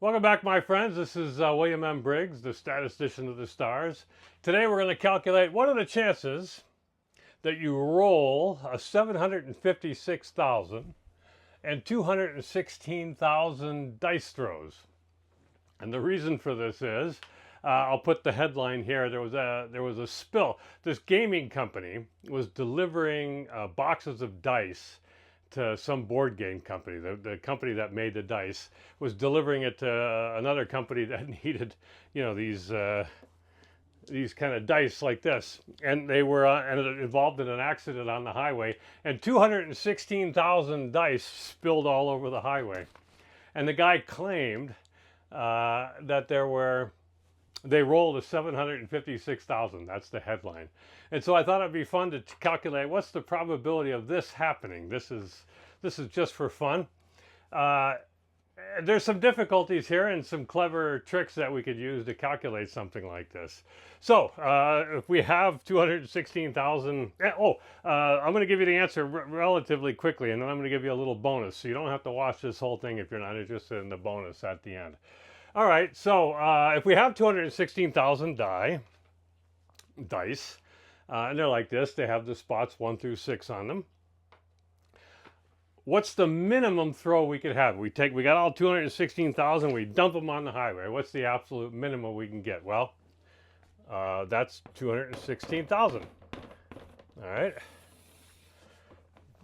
Welcome back, my friends. This is William M. Briggs, the statistician of the stars. Today we're going to calculate what are the chances that you roll a 756,216,000 dice throws. And the reason for this is, I'll put the headline here. There was a spill. This gaming company was delivering boxes of dice to some board game company. The company that made the dice was delivering it to another company that needed, these kind of dice like this, and they were involved in an accident on the highway, and 216,000 dice spilled all over the highway, and the guy claimed that they rolled a 756,000. That's the headline. And so I thought it'd be fun to calculate what's the probability of this happening. This is just for fun. There's some difficulties here and some clever tricks that we could use to calculate something like this. So if we have 216,000, I'm going to give you the answer relatively quickly, and then I'm going to give you a little bonus. So you don't have to watch this whole thing if you're not interested in the bonus at the end. All right, so if we have 216,000 dice, and they're like this, they have the spots 1 through 6 on them. What's the minimum throw we could have? We got all 216,000, we dump them on the highway. What's the absolute minimum we can get? Well, that's 216,000. All right.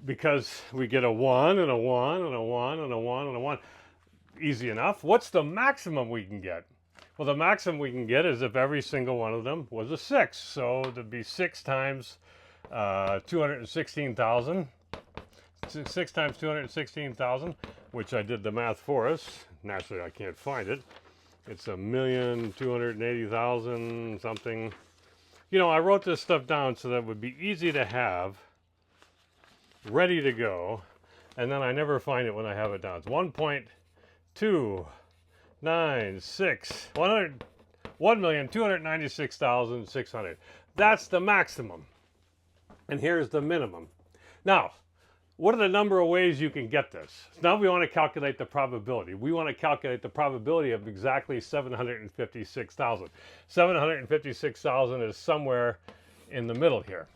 Because we get a 1 and a 1 and a 1 and a 1 and a 1. Easy enough. What's the maximum we can get? Well, the maximum we can get is if every single one of them was a 6. So it'd be 6 times 216,000. 6 times 216,000, which I did the math for us. Naturally, I can't find it. It's 1,280,000 something. I wrote this stuff down so that it would be easy to have, ready to go, and then I never find it when I have it down. It's 1.296 1,296,600. That's the maximum. And here's the minimum. Now, what are the number of ways you can get this? Now we want to calculate the probability. We want to calculate the probability of exactly 756,000. 756,000 is somewhere in the middle here.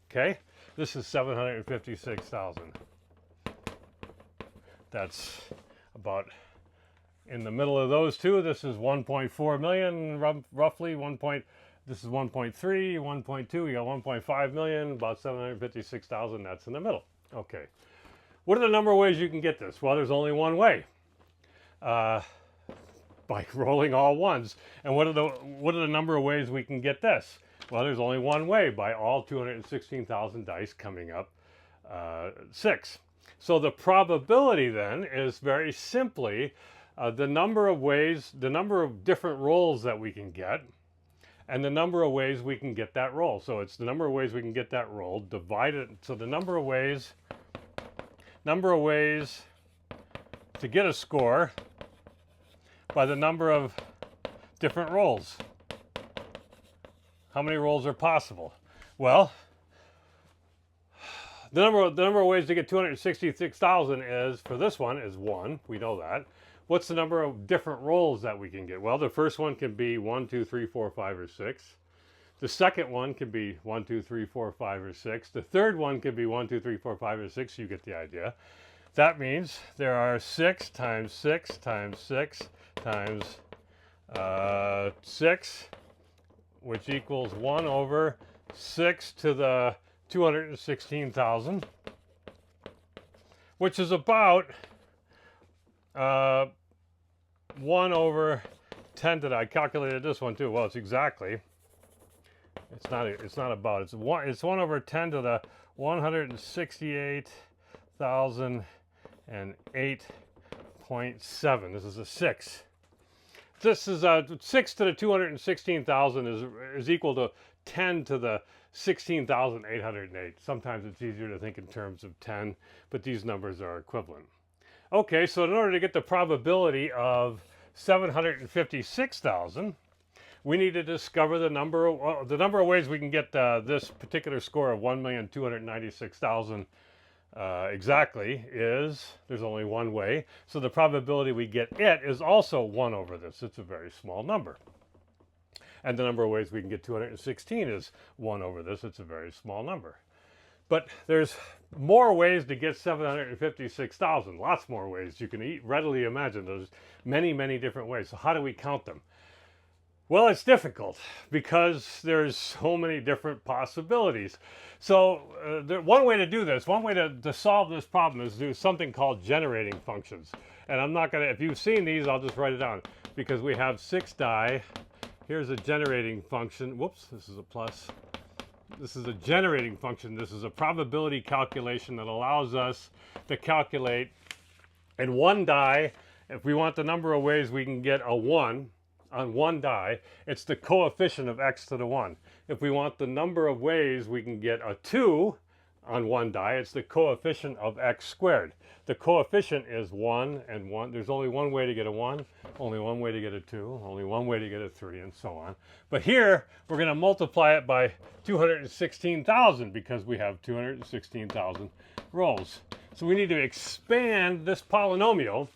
Okay? This is 756,000. That's about in the middle of those two. This is 1.4 million, roughly. This is 1.3, 1.2. You got 1.5 million, about 756,000. That's in the middle. Okay. What are the number of ways you can get this? Well, there's only one way. By rolling all ones. And what are the number of ways we can get this? Well, there's only one way, by all 216,000 dice coming up 6. So the probability then is very simply the number of different rolls that we can get, and the number of ways we can get that roll. So it's the number of ways we can get that roll divided. So the number of ways to get a score by the number of different rolls. How many rolls are possible? Well, the number of ways to get 266,000 is, for this one, is 1. We know that. What's the number of different rolls that we can get? Well, the first one can be 1, 2, 3, 4, 5, or 6. The second one can be 1, 2, 3, 4, 5, or 6. The third one can be 1, 2, 3, 4, 5, or 6. You get the idea. That means there are 6 times 6 times 6 times 6, which equals 1 over 6 to the 216,000, which is about 1 over 10 to the, I calculated this one too. Well, it's exactly. It's not about. It's 1 over 10 to the 168,008.7. This is a 6. This is 6 to the 216,000 is equal to 10 to the 16,808. Sometimes it's easier to think in terms of 10, but these numbers are equivalent. Okay, so in order to get the probability of 756,000, we need to discover the number of ways we can get this particular score of 1,296,000 exactly is, there's only one way. So the probability we get it is also 1 over this. It's a very small number. And the number of ways we can get 216 is 1 over this. It's a very small number. But there's more ways to get 756,000. Lots more ways. You can readily imagine there's many, many different ways. So how do we count them? Well, it's difficult because there's so many different possibilities. So one way to do this, one way to solve this problem is do something called generating functions. And I'm not going to, if you've seen these, I'll just write it down. Because we have 6 die. Here's a generating function. Whoops, this is a plus. This is a generating function. This is a probability calculation that allows us to calculate in 1 die. If we want the number of ways we can get a 1 on 1 die, it's the coefficient of x to the 1. If we want the number of ways we can get a 2 on 1 die, it's the coefficient of x squared. The coefficient is 1 and 1. There's only one way to get a 1, only one way to get a 2, only one way to get a 3, and so on. But here, we're going to multiply it by 216,000 because we have 216,000 rows. So we need to expand this polynomial,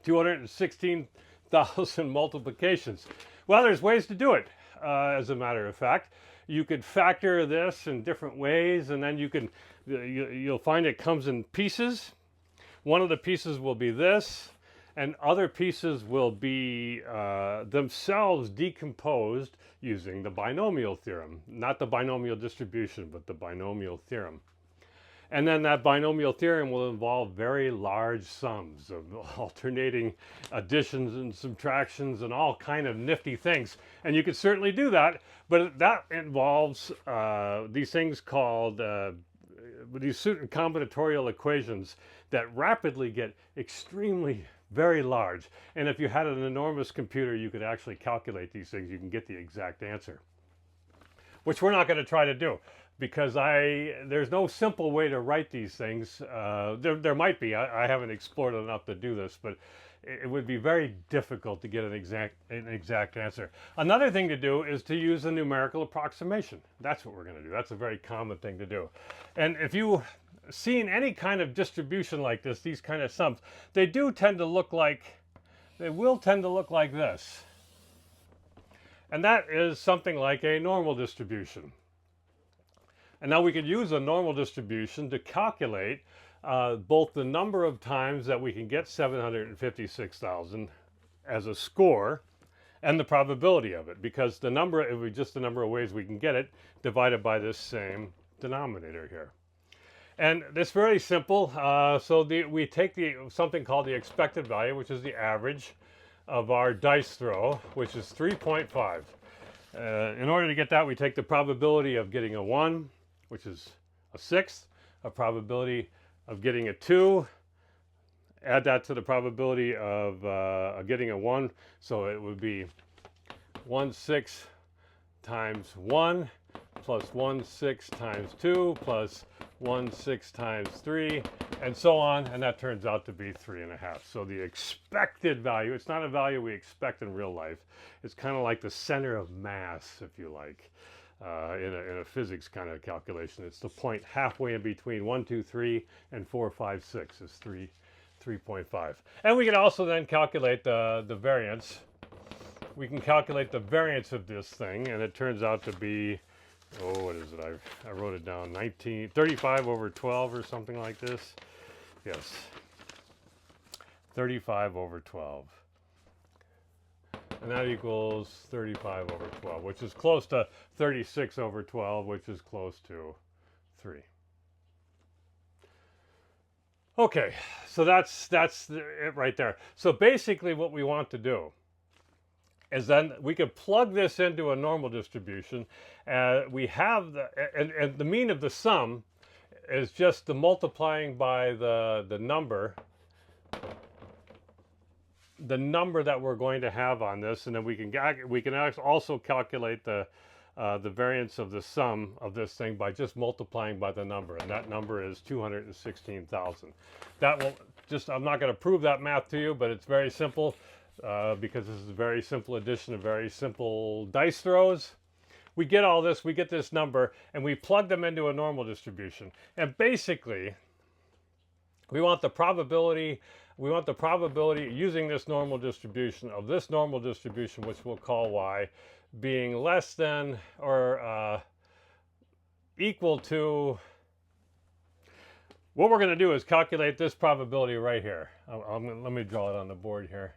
216,000 multiplications. Well, there's ways to do it, as a matter of fact. You could factor this in different ways, and then you'll find it comes in pieces. One of the pieces will be this, and other pieces will be themselves decomposed using the binomial theorem. Not the binomial distribution, but the binomial theorem. And then that binomial theorem will involve very large sums of alternating additions and subtractions and all kind of nifty things. And you could certainly do that, but that involves these things called these certain combinatorial equations that rapidly get extremely very large. And if you had an enormous computer, you could actually calculate these things. You can get the exact answer, which we're not going to try to do. Because there's no simple way to write these things. There might be. I haven't explored enough to do this, but it would be very difficult to get an exact answer. Another thing to do is to use a numerical approximation. That's what we're going to do. That's a very common thing to do. And if you've seen any kind of distribution like this, these kind of sums, they will tend to look like this. And that is something like a normal distribution. And now we could use a normal distribution to calculate both the number of times that we can get 756,000 as a score and the probability of it, because the number, it would be just the number of ways we can get it divided by this same denominator here. And it's very simple. We take something called the expected value, which is the average of our dice throw, which is 3.5. In order to get that, we take the probability of getting a 1, which is a 1/6, a probability of getting a 2, add that to the probability of getting a 1, so it would be 1/6 times 1 plus 1/6 times 2 plus 1/6 times 3, and so on, and that turns out to be 3.5. So the expected value, it's not a value we expect in real life, it's kind of like the center of mass, if you like. In a physics kind of calculation, it's the point halfway in between 1, 2, 3 and 4, 5, 6 is 3.5. And we can also then calculate the variance. We can calculate the variance of this thing, and it turns out to be, what is it? I wrote it down, 35 over 12 or something like this. Yes, 35 over 12. And that equals 35 over 12, which is close to 36 over 12, which is close to 3. Okay, so that's it right there. So basically what we want to do is then we could plug this into a normal distribution. We have and the mean of the sum is just the multiplying by the number that we're going to have on this, and then we can also calculate the variance of the sum of this thing by just multiplying by the number, and that number is 216,000. That will I'm not going to prove that math to you, but it's very simple because this is a very simple addition of very simple dice throws. We get all this, we get this number, and we plug them into a normal distribution. And basically, We want the probability using this normal distribution of this normal distribution, which we'll call y, being less than or equal to. What we're going to do is calculate this probability right here. Let me draw it on the board here.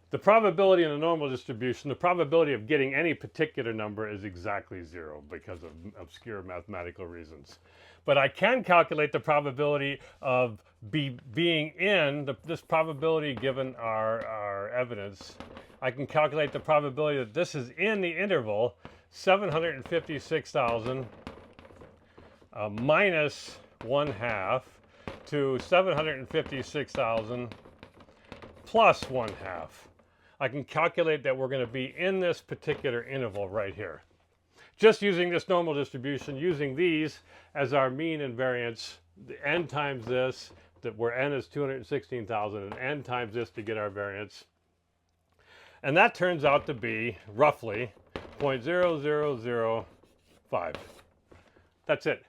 The probability in a normal distribution, the probability of getting any particular number is exactly 0 because of obscure mathematical reasons. But I can calculate the probability of being in, this probability given our evidence. I can calculate the probability that this is in the interval 756,000 minus 1/2 to 756,000 plus 1/2. I can calculate that we're going to be in this particular interval right here. Just using this normal distribution, using these as our mean and variance, the n times this, where n is 216,000, and n times this to get our variance. And that turns out to be roughly 0.0005. That's it.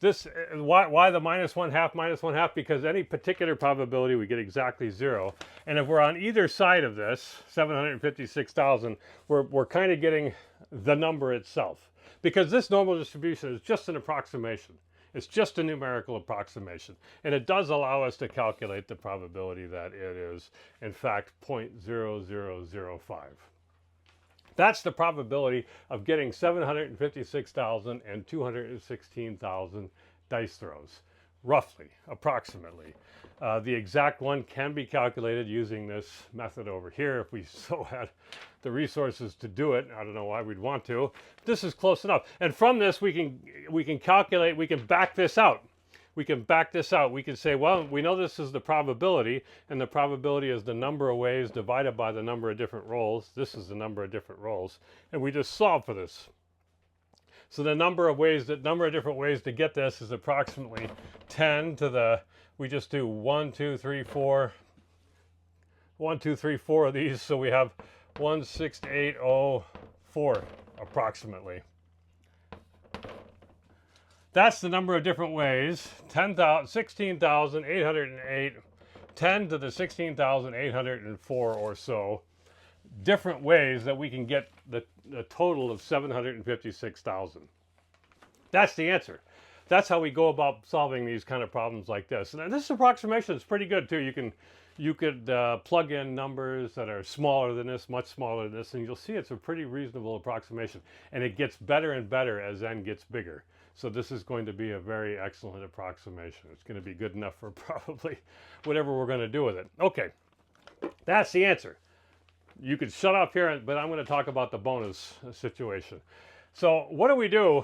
This, why the minus 1/2? Because any particular probability we get exactly 0. And if we're on either side of this, 756,000, we're kind of getting the number itself. Because this normal distribution is just an approximation. It's just a numerical approximation. And it does allow us to calculate the probability that it is, in fact, 0.0005. That's the probability of getting 756,000 and 216,000 dice throws, roughly, approximately. The exact one can be calculated using this method over here if we so had the resources to do it. I don't know why we'd want to. This is close enough. And from this, we can calculate, we can back this out. We can back this out. We can say, well, we know this is the probability, and the probability is the number of ways divided by the number of different rolls. This is the number of different rolls, and we just solve for this. So the number of different ways to get this is approximately 10 to the, we just do 1, 2, 3, 4 of these, so we have 16804 approximately. That's the number of different ways, 16,808, 10 to the 16,804 or so different ways that we can get the total of 756,000. That's the answer. That's how we go about solving these kind of problems like this. And this approximation is pretty good too. You could plug in numbers that are smaller than this, much smaller than this, and you'll see it's a pretty reasonable approximation. And it gets better and better as n gets bigger. So this is going to be a very excellent approximation. It's going to be good enough for probably whatever we're going to do with it. Okay, that's the answer. You could shut up here, but I'm going to talk about the bonus situation. So what do we do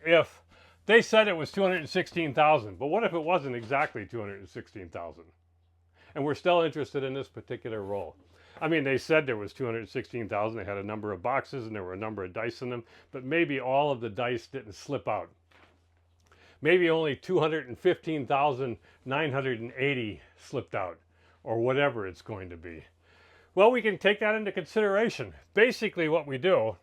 if they said it was 216,000, but what if it wasn't exactly 216,000? And we're still interested in this particular roll. I mean, they said there was 216,000. They had a number of boxes and there were a number of dice in them, but maybe all of the dice didn't slip out. Maybe only 215,980 slipped out, or whatever it's going to be. Well, we can take that into consideration. Basically what we do,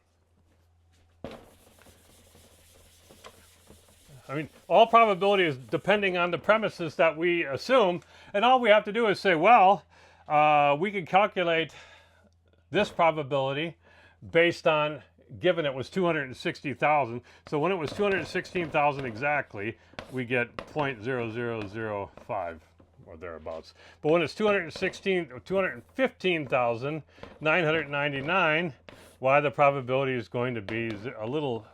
I mean, all probability is depending on the premises that we assume, and all we have to do is say, well, we can calculate this probability based on, given it was 260,000. So when it was 216,000 exactly, we get 0.0005 or thereabouts. But when it's 215,999, why the probability is going to be a little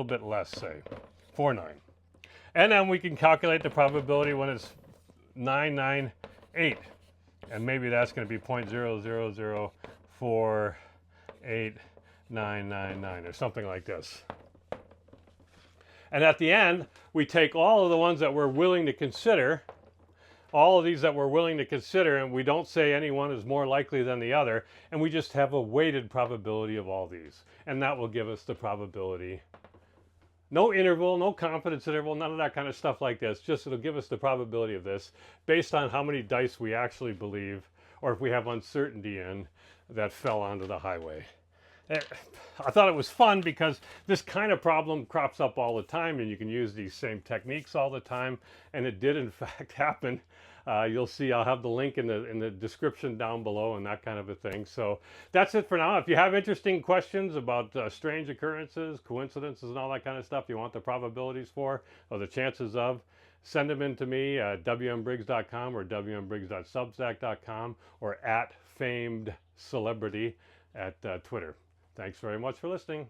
bit less, say 49. And then we can calculate the probability when it's 998. And maybe that's going to be 0.0004899 or something like this. And at the end, we take all of the ones that we're willing to consider, all of these that we're willing to consider, and we don't say any one is more likely than the other, and we just have a weighted probability of all these. And that will give us the probability. No interval, no confidence interval, none of that kind of stuff like this. Just it'll give us the probability of this based on how many dice we actually believe, or if we have uncertainty in, that fell onto the highway. I thought it was fun because this kind of problem crops up all the time and you can use these same techniques all the time, and it did in fact happen. You'll see I'll have the link in the description down below and that kind of a thing. So that's it for now. If you have interesting questions about strange occurrences, coincidences, and all that kind of stuff you want the probabilities for or the chances of, send them in to me at wmbriggs.com or wmbriggs.substack.com or at famed celebrity at Twitter. Thanks very much for listening.